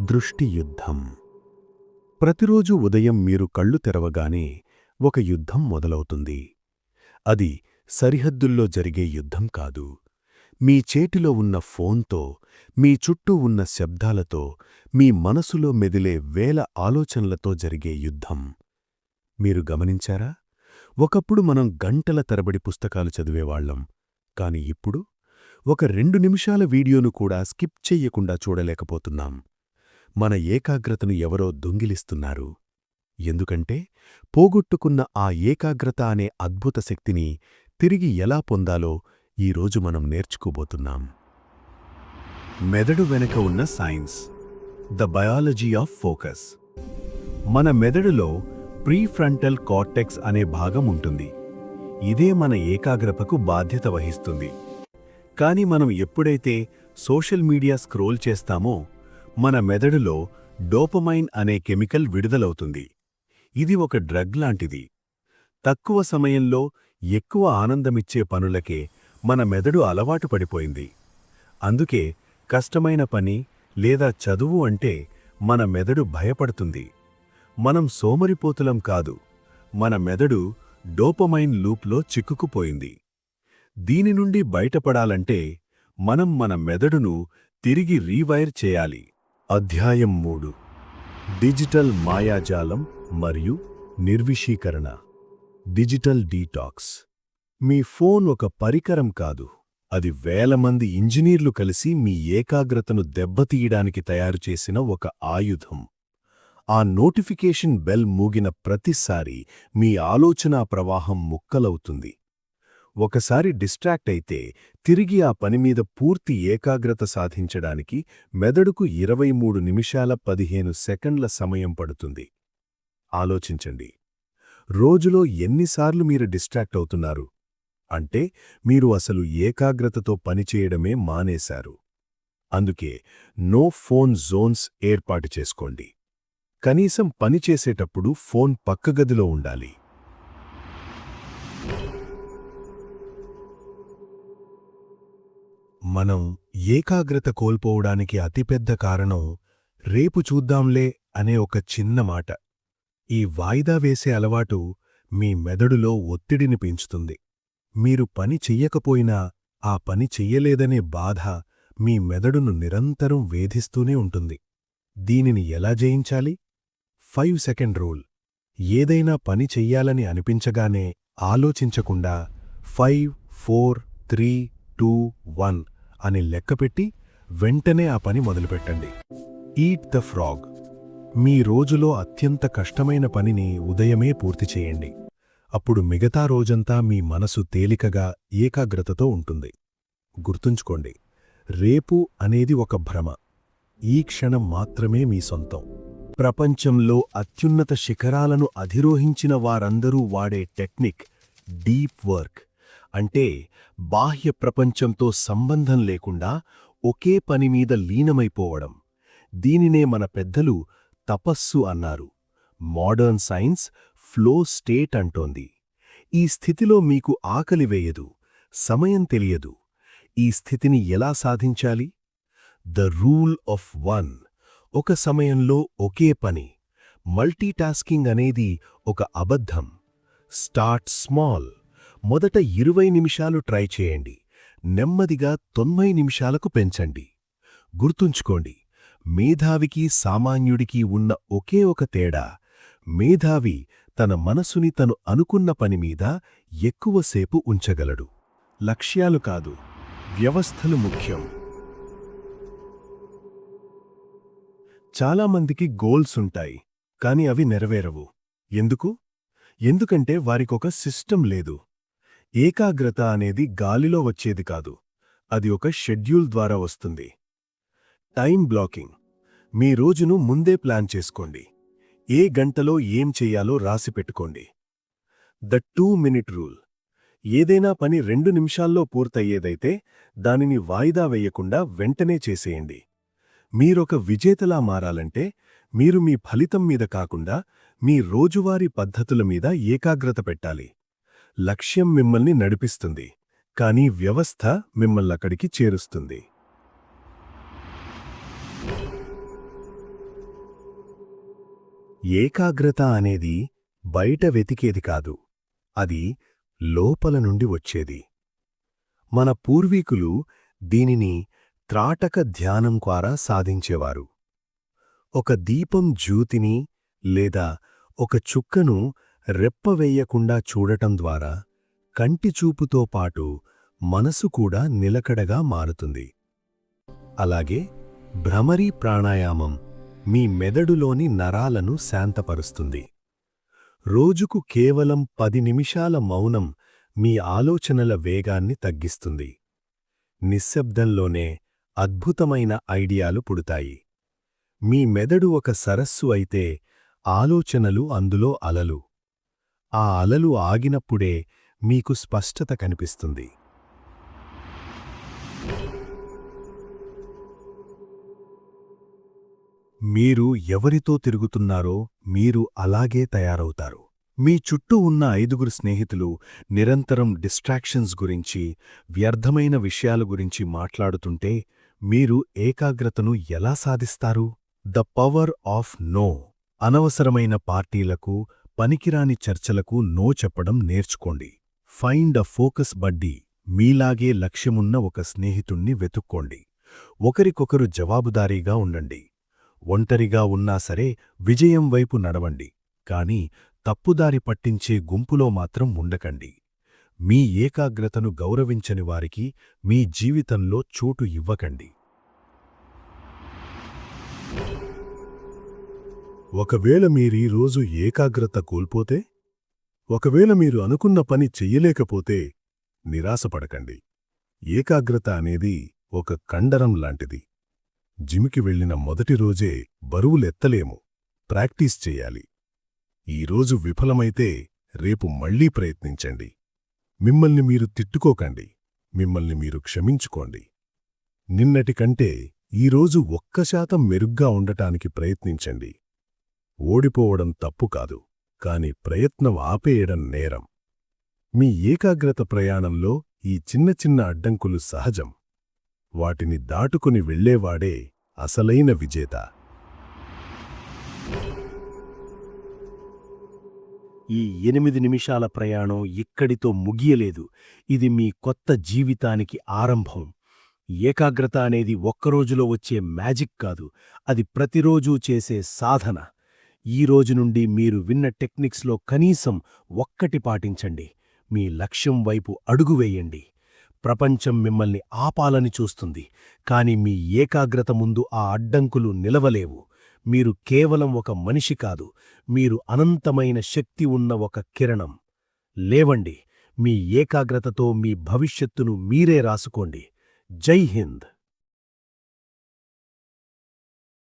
దృష్టి యుద్ధం. ప్రతిరోజు ఉదయం మీరు కళ్ళు తెరవగానే ఒక యుద్ధం మొదలవుతుంది. అది సరిహద్దుల్లో జరిగే యుద్ధం కాదు. మీ చేతిలో ఉన్న ఫోన్తో, మీ చుట్టూ ఉన్న శబ్దాలతో, మీ మనసులో మెదిలే వేల ఆలోచనలతో జరిగే యుద్ధం. మీరు గమనించారా? ఒకప్పుడు మనం గంటల తరబడి పుస్తకాలు చదివేవాళ్లం. కాని ఇప్పుడు ఒక 2 నిమిషాల వీడియోను కూడా స్కిప్ చెయ్యకుండా చూడలేకపోతున్నాం. మన ఏకాగ్రతను ఎవరో దొంగిలిస్తున్నారు. ఎందుకంటే పోగొట్టుకున్న ఆ ఏకాగ్రత అనే అద్భుత శక్తిని తిరిగి ఎలా పొందాలో ఈరోజు మనం నేర్చుకోబోతున్నాం. మెదడు వెనుక ఉన్న science, the biology of focus. మన మెదడులో ప్రీఫ్రంటల్ కార్టెక్స్ అనే భాగం ఉంటుంది. ఇదే మన ఏకాగ్రతకు బాధ్యత వహిస్తుంది. కాని మనం ఎప్పుడైతే సోషల్ మీడియా స్క్రోల్ చేస్తామో మన మెదడులో డోపమైన్ అనే కెమికల్ విడుదలవుతుంది. ఇది ఒక డ్రగ్ లాంటిది. తక్కువ సమయంలో ఎక్కువ ఆనందమిచ్చే పనులకే మన మెదడు అలవాటు పడిపోయింది. అందుకే కష్టమైన పని లేదా చదువు అంటే మన మెదడు భయపడుతుంది. మనం సోమరిపోతులం కాదు, మన మెదడు డోపమైన్ లూప్లో చిక్కుకుపోయింది. దీని నుండి బయటపడాలంటే మనం మన మెదడును తిరిగి రీవైర్ చేయాలి. అధ్యాయం 3: డిజిటల్ మాయాజాలం మరియు నిర్విషీకరణ. Digital detox. మీ ఫోన్ ఒక పరికరం కాదు, అది వేల మంది ఇంజనీర్లు కలిసి మీ ఏకాగ్రతను దెబ్బతీయడానికి తయారుచేసిన ఒక ఆయుధం. ఆ నోటిఫికేషన్ బెల్ మూగిన ప్రతిసారి మీ ఆలోచనా ప్రవాహం ముక్కలవుతుంది. ఒకసారి డిస్ట్రాక్ట్ అయితే తిరిగి ఆ పనిమీద పూర్తి ఏకాగ్రత సాధించడానికి మెదడుకు 23 నిమిషాల 15 సెకండ్ల సమయం పడుతుంది. ఆలోచించండి, రోజులో ఎన్నిసార్లు మీరు డిస్ట్రాక్ట్ అవుతున్నారు? అంటే మీరు అసలు ఏకాగ్రతతో పనిచేయడమే మానేశారు. అందుకే నో ఫోన్ జోన్స్ ఏర్పాటు చేసుకోండి. కనీసం పనిచేసేటప్పుడు ఫోన్ పక్కగదిలో ఉండాలి. మనం ఏకాగ్రత కోల్పోవడానికి అతిపెద్ద కారణం రేపు చూద్దాంలే అనే ఒక చిన్న మాట. ఈ వాయిదా వేసే అలవాటు మీ మెదడులో ఒత్తిడిని పెంచుతుంది. మీరు పని చెయ్యకపోయినా ఆ పని చెయ్యలేదనే బాధ మీ మెదడును నిరంతరం వేధిస్తూనే ఉంటుంది. దీనిని ఎలా జయించాలి? 5 సెకండ్ రూల్. ఏదైనా పని చెయ్యాలని అనిపించగానే ఆలోచించకుండా 5, 4, 3, 2, 1 అని లెక్కపెట్టి వెంటనే ఆ పని మొదలుపెట్టండి. Eat the frog. మీ రోజులో అత్యంత కష్టమైన పనిని ఉదయమే పూర్తి చేయండి. అప్పుడు మిగతా రోజంతా మీ మనసు తేలికగా ఏకాగ్రతతో ఉంటుంది. గుర్తుంచుకోండి, రేపు అనేది ఒక భ్రమ. ఈ క్షణం మాత్రమే మీ సొంతం. ప్రపంచంలో అత్యున్నత శిఖరాలను అధిరోహించిన వారందరూ వాడే టెక్నిక్ డీప్ వర్క్. అంటే బాహ్య ప్రపంచంతో సంబంధం లేకుండా ఒకే పనిమీద లీనమైపోవడం. దీనినే మన పెద్దలు తపస్సు అన్నారు. మోడర్న్ సైన్స్ ఫ్లో స్టేట్ అంటోంది. ఈ స్థితిలో మీకు ఆకలి వేయదు, సమయం తెలియదు. ఈ స్థితిని ఎలా సాధించాలి? The rule of 1. ఒక సమయంలో ఒకే పని. మల్టీటాస్కింగ్ అనేది ఒక అబద్ధం. Start small. మొదట 20 నిమిషాలు ట్రై చేయండి. నెమ్మదిగా 90 నిమిషాలకు పెంచండి. గుర్తుంచుకోండి, మేధావికి సామాన్యుడికి ఉన్న ఒకే ఒక తేడా, మేధావి తన మనసుని తను అనుకున్న పనిమీద ఎక్కువసేపు ఉంచగలడు. లక్ష్యాలు కాదు, వ్యవస్థలు ముఖ్యం. చాలామందికి గోల్స్ ఉంటాయి, కాని అవి నెరవేరవు. ఎందుకు? ఎందుకంటే వారికొక సిస్టమ్ లేదు. ఏకాగ్రత అనేది గాలిలో వచ్చేది కాదు, అది ఒక షెడ్యూల్ ద్వారా వస్తుంది. Time blocking. మీ రోజును ముందే ప్లాన్ చేసుకోండి. ఏ గంటలో ఏం చెయ్యాలో రాసిపెట్టుకోండి. The 2-మినిట్ rule. ఏదైనా పని 2 నిమిషాల్లో పూర్తయ్యేదైతే దానిని వాయిదా వేయకుండా వెంటనే చేసేయండి. మీరొక విజేతలా మారాలంటే మీరు మీ ఫలితం మీద కాకుండా మీ రోజువారీ పద్ధతుల మీద ఏకాగ్రత పెట్టాలి. లక్ష్యం మిమ్మల్ని నడిపిస్తుంది, కానీ వ్యవస్థ మిమ్మల్నక్కడికి చేరుస్తుంది. ఏకాగ్రత అనేది బయట వెతికేది కాదు, అది లోపల నుండి వచ్చేది. మన పూర్వీకులు దీనిని త్రాటక ధ్యానం ద్వారా సాధించేవారు. ఒక దీపం జ్యోతిని లేదా ఒక చుక్కను రెప్పవెయ్యకుండా చూడటం ద్వారా కంటిచూపుతో పాటు మనసు కూడా నిలకడగా మారుతుంది. అలాగే భ్రమరీ ప్రాణాయామం మీ మెదడులోని నరాలను శాంతపరుస్తుంది. రోజుకు కేవలం 10 నిమిషాల మౌనం మీ ఆలోచనల వేగాన్ని తగ్గిస్తుంది. నిశ్శబ్దంలోనే అద్భుతమైన ఐడియాలు పుడతాయి. మీ మెదడు ఒక సరస్సు అయితే ఆలోచనలు అందులో అలలు. ఆ అలలు ఆగినప్పుడే మీకు స్పష్టత కనిపిస్తుంది. మీరు ఎవరితో తిరుగుతున్నారో మీరు అలాగే తయారవుతారు. మీ చుట్టూ ఉన్న 5 స్నేహితులు నిరంతరం డిస్ట్రాక్షన్స్ గురించి, వ్యర్థమైన విషయాల గురించి మాట్లాడుతుంటే మీరు ఏకాగ్రతను ఎలా సాధిస్తారు? The power of no. అనవసరమైన పార్టీలకు, పనికిరాని చర్చలకు నో చెప్పడం నేర్చుకోండి. ఫైండ్ అ ఫోకస్ బడ్డీ. మీలాగే లక్ష్యమున్న ఒక స్నేహితుణ్ణి వెతుక్కోండి. ఒకరికొకరు జవాబుదారీగా ఉండండి. ఒంటరిగా ఉన్నా సరే విజయం వైపు నడవండి, కాని తప్పుదారి పట్టించే గుంపులో మాత్రం ఉండకండి. మీ ఏకాగ్రతను గౌరవించని వారికి మీ జీవితంలో చోటు ఇవ్వకండి. ఒకవేళ మీరీ రోజు ఏకాగ్రత కోల్పోతే, ఒకవేళ మీరు అనుకున్న పని చెయ్యలేకపోతే నిరాశపడకండి. ఏకాగ్రత అనేది ఒక కండరం లాంటిది. జిమ్కి వెళ్లిన మొదటి రోజే బరువులెత్తలేము, ప్రాక్టీస్ చెయ్యాలి. ఈరోజు విఫలమైతే రేపు మళ్లీ ప్రయత్నించండి. మిమ్మల్ని మీరు తిట్టుకోకండి, మిమ్మల్ని మీరు క్షమించుకోండి. నిన్నటి కంటే ఈరోజు 1% మెరుగ్గా ఉండటానికి ప్రయత్నించండి. ఓడిపోవడం తప్పు కాదు, కాని ప్రయత్నం ఆపేయడం నేరం. మీ ఏకాగ్రత ప్రయాణంలో ఈ చిన్న చిన్న అడ్డంకులు సహజం. వాటిని దాటుకుని వెళ్లేవాడే అసలైన విజేత. ఈ 8 నిమిషాల ప్రయాణం ఇక్కడితో ముగియలేదు. ఇది మీ కొత్త జీవితానికి ఆరంభం. ఏకాగ్రత అనేది ఒక్కరోజులో వచ్చే మ్యాజిక్ కాదు, అది ప్రతిరోజూ చేసే సాధన. ఈ రోజు నుండి మీరు విన్న టెక్నిక్స్లో కనీసం ఒక్కటి పాటించండి. మీ లక్ష్యం వైపు అడుగు వేయండి. ప్రపంచం మిమ్మల్ని ఆపాలని చూస్తుంది, కాని మీ ఏకాగ్రత ముందు ఆ అడ్డంకులు నిలవలేవు. మీరు కేవలం ఒక మనిషి కాదు, మీరు అనంతమైన శక్తి ఉన్న ఒక కిరణం. లేవండి, మీ ఏకాగ్రతతో మీ భవిష్యత్తును మీరే రాసుకోండి. జై హింద్.